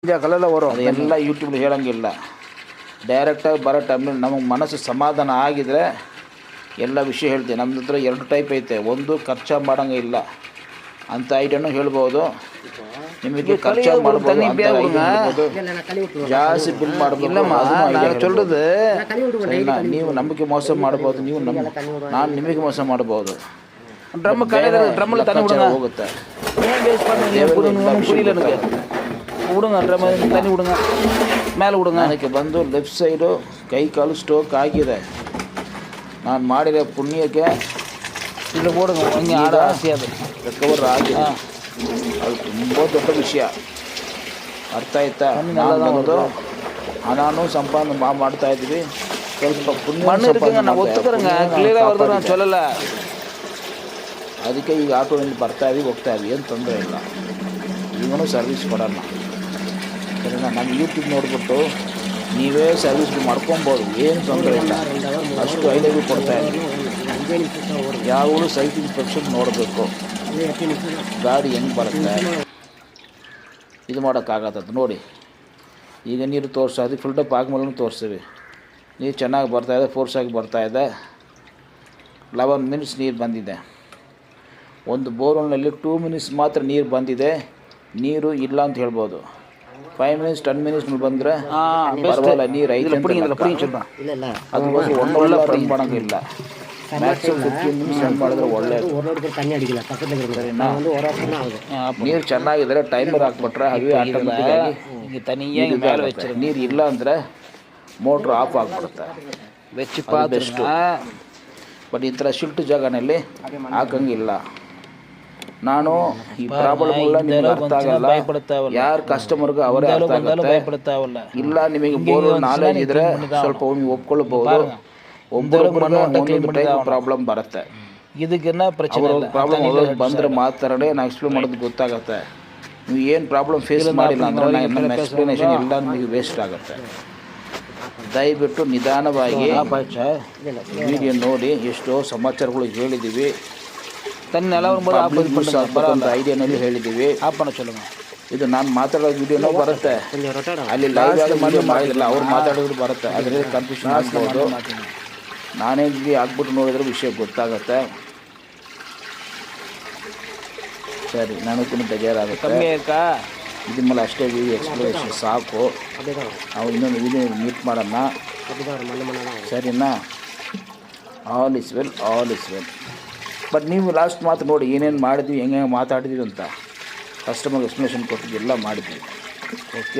ಕಲೆಲ್ಲ ಬರೋ ಅದೆಲ್ಲ ಯೂಟ್ಯೂಬ್ ಹೇಳೋಂಗಿಲ್ಲ. ಡೈರೆಕ್ಟಾಗಿ ಬರೋ ಟೈಮ್ನಲ್ಲಿ ನಮಗೆ ಮನಸ್ಸು ಸಮಾಧಾನ ಆಗಿದರೆ ಎಲ್ಲ ವಿಷಯ ಹೇಳ್ತೀನಿ. ನಮ್ಮದು ಹತ್ರ 2 ಟೈಪ್ ಐತೆ. ಒಂದು ಖರ್ಚು ಮಾಡೋಂಗೆ ಇಲ್ಲ ಅಂಥ ಐಟನ್ನು ಹೇಳ್ಬೋದು, ನಿಮಗೆ ಖರ್ಚು ಮಾಡ್ಬೋದು ಅಂತ ಹೇಳ್ಬೋದು, ಜಾಸ್ತಿ ಬಿಲ್ ಮಾಡ್ಬೋದು. ನೀವು ನಂಬಿಕೆ ಮೋಸ ಮಾಡ್ಬೋದು, ನಾನು ನಿಮಗೆ ಮೋಸ ಮಾಡ್ಬೋದು. ಹೋಗುತ್ತೆ விடுங்க தண்ணி விடுங்க, மேலே விடுங்க. ನನಗೆ ಬಂದು ಲೆಫ್ಟ್ ಸೈಡು ಕೈ ಕಾಲು ಸ್ಟ್ರೋಕ್ ಆಗಿದೆ. ನಾನು ಮಾಡಿರೋ ಪುಣ್ಯಕ್ಕೆ ಇಲ್ಲಿ போடுங்க, ಹಿಂಗೆ ಆಡ ಆಸೆ ಅದು ರಿಕವರ್ ಆಗಿದೆ. ಅದು ತುಂಬ ದೊಡ್ಡ ವಿಷಯ, ಅರ್ಥ ಆಯ್ತಾ? ಬಂದು ಹಣನೂ ಸಂಪಾದನೆ ಮಾಡ್ತಾ ಇದ್ವಿ, ಸ್ವಲ್ಪ ಪುಣ್ಯ மண்ணு இருக்குங்க, நான் ஒத்துக்கிறேங்க, ಕ್ಲಿಯರಾಗಿ வருது, ನಾನು சொல்லಲ್ಲ. ಅದಕ್ಕೆ ಈಗ ಆಟೋನಲ್ಲಿ ಬರ್ತಾ ಇದ್ದೀವಿ, ಹೋಗ್ತಾ ಇದ್ವಿ, ಏನು ತೊಂದರೆ ಇಲ್ಲ. ಈಗೂ ಸರ್ವಿಸ್ ಕೊಡೋಣ, ಸರಿನಾ? ನಮ್ಮ ಯೂಟ್ಯೂಬ್ ನೋಡಿಬಿಟ್ಟು ನೀವೇ ಸರ್ವಿಸ್ ಮಾಡ್ಕೊಬೋದು, ಏನು ತೊಂದರೆ ಇಲ್ಲ. ಅಷ್ಟು ಐಡಿಯಾಗೂ ಕೊಡ್ತಾ ಇದ್ವಿ. ಯಾವಾಗಲೂ ಸೈಟ್ ಇನ್ಸ್ಪೆಕ್ಷನ್ ನೋಡಬೇಕು, ಗಾಡಿ ಹೆಂಗೆ ಬರುತ್ತೆ ಇದು ಮಾಡೋಕ್ಕಾಗತ್ತದು. ನೋಡಿ ಈಗ ನೀರು ತೋರಿಸ್ತಾ ಇದ್ದೀವಿ, ಫಿಲ್ಟಪ್ ಆದ್ಮೇಲೆ ತೋರಿಸ್ತೀವಿ. ನೀರು ಚೆನ್ನಾಗಿ ಬರ್ತಾಯಿದೆ, ಫೋರ್ಸಾಗಿ ಬರ್ತಾಯಿದೆ. 11 ಮಿನಿಟ್ಸ್ ನೀರು ಬಂದಿದೆ. ಒಂದು ಬೋರ್ವೆಲ್ನಲ್ಲಿ 2 ಮಿನಿಟ್ಸ್ ಮಾತ್ರ ನೀರು ಬಂದಿದೆ. ನೀರು ಇಲ್ಲ ಅಂತ ಹೇಳ್ಬೋದು. 5 ಮಿನಿಟ್ಸ್ 10 ಮಿನಿಟ್ಸ್ ಬಂದರೆ ಪರವಾಗಿಲ್ಲ, ನೀರು ಐತೆ. ಅದಕ್ಕೋಸ್ಕರ 1 ಅವರ್ ರನ್ ಮಾಡೋಂಗಿಲ್ಲ, ಮ್ಯಾಕ್ಸಿಮಮ್ 15 ಮಿನಿಟ್ಸ್ ರನ್ ಮಾಡಿದ್ರೆ ಒಳ್ಳೆಯದು. ನೀರು ಚೆನ್ನಾಗಿದ್ರೆ ಟೈಮರ್ ಹಾಕ್ಬಿಟ್ರೆ ಅವೇ ಆಟೋಮೆಟಿಕ್ಕಾಗಿ ನೀರು ಇಲ್ಲ ಅಂದರೆ ಮೋಟ್ರ್ ಆಫ್ ಆಗಿಬಿಡುತ್ತೆ. ಬೆಸ್ಟು. ಬಟ್ ಈ ಥರ ಶಿಲ್ಟ್ ಜಾಗನಲ್ಲಿ ಹಾಕಂಗಿಲ್ಲ. ನಾನು ಈ ಪ್ರಾಬ್ಲಮ್ಗಳ ನಿಮಗೆ ಅರ್ಥ ಆಗಲ್ಲ, ಯಾರು ಕಸ್ಟಮರ್ಗೆ ಅವರೇ ಅರ್ಥ ಆಗುತ್ತೆ. ಇಲ್ಲ ನಿಮಗೆ ಬೋರ್ ನಾಲೆಜ್ ಇದ್ರೆ ಸ್ವಲ್ಪ ನೀವು ಒಪ್ಕೊಳ್ಬೋದು. ಒಬ್ಬೊಬ್ಬರಿಗೆ ಪ್ರಾಬ್ಲಮ್ ಬರುತ್ತೆ. ಇದಕ್ಕಿನ್ನ ಪ್ರಾಬ್ಲಮ್ ಬಂದರೆ ಮಾತ್ರನೇ ನಾವು ಎಕ್ಸ್ಪ್ಲೇನ್ ಮಾಡೋದು ಗೊತ್ತಾಗುತ್ತೆ. ನೀವು ಏನು ಪ್ರಾಬ್ಲಮ್ ಫೇಸ್ ಮಾಡಿಲ್ಲ ಅಂದರೆ ನಮ್ಮ ಎಕ್ಸ್ಪ್ಲನೇಷನ್ ಎಲ್ಲ ನಿಮಗೆ ವೇಸ್ಟ್ ಆಗುತ್ತೆ. ದಯವಿಟ್ಟು ನಿಧಾನವಾಗಿ ವಿಡಿಯೋ ನೋಡಿ. ಎಷ್ಟೋ ಸಮಾಚಾರಗಳು ಹೇಳಿದ್ದೀವಿ, ಐಡಿಯಾನಲ್ಲಿ ಹೇಳಿದ್ದೀವಿ. ಇದು ನಾನು ಮಾತಾಡೋ ವಿಡಿಯೋನೂ ಬರುತ್ತೆ, ಅಲ್ಲಿ ಲೈವ್ ಆಗಿ ಮಾಡಿಲ್ಲ, ಅವ್ರು ಮಾತಾಡೋದು ಬರುತ್ತೆ. ಅದರಲ್ಲಿ ಕನ್ಫ್ಯೂಷನ್ ಆಗ್ಬೋದು. ನಾನೇ ಆಗ್ಬಿಟ್ಟು ನೋಡಿದ್ರೆ ವಿಷಯ ಗೊತ್ತಾಗುತ್ತೆ. ಸರಿ, ನನಗೂ ಬೇಜಾರಾಗುತ್ತೆ. ಇದ್ರ ಮೇಲೆ ಅಷ್ಟೇ ವಿಡಿಯೋ ಎಕ್ಸ್ಪ್ಲನೇಷನ್ ಸಾಕು. ನಾವು ಇನ್ನೊಂದು ವಿಡಿಯೋ ಮೀಟ್ ಮಾಡೋಣ, ಸರಿನಾ? All is well, all is well. But ನೀವು ಲಾಸ್ಟ್ ಮಾತು ನೋಡಿ, ಏನೇನು ಮಾಡಿದ್ವಿ, ಹೆಂಗೆ ಮಾತಾಡಿದ್ವಿ ಅಂತ ಕಸ್ಟಮರ್ಗೆ ಎಕ್ಸ್ಪ್ಲನೇಷನ್ ಕೊಟ್ಟಿದ್ದು ಎಲ್ಲ ಮಾಡಿದ್ವಿ. ಓಕೆ.